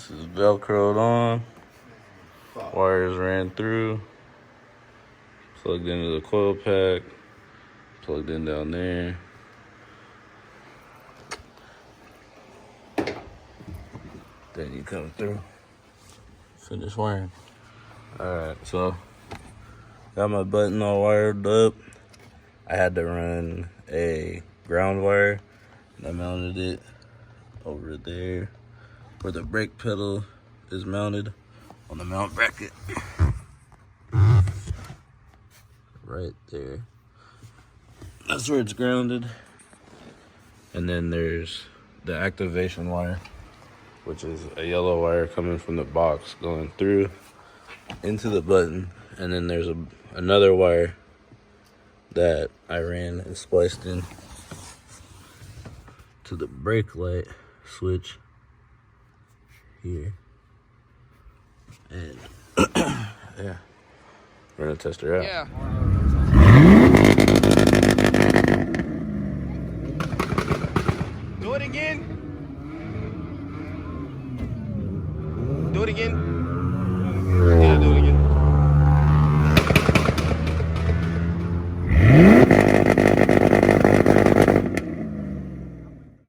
This is Velcroed on. Wires ran through. Plugged into the coil pack. Plugged in down there. Then you come through. Finish wiring. Alright, so got my button all wired up. I had to run a ground wire. And I mounted it over there where the brake pedal is mounted on the mount bracket. Right there. That's where it's grounded. And then there's the activation wire, which is a yellow wire coming from the box going through into the button. And then there's another wire that I ran and spliced in to the brake light switch here. And yeah, we're gonna test her out. Yeah. Do it again. Do it again. Yeah, do it again.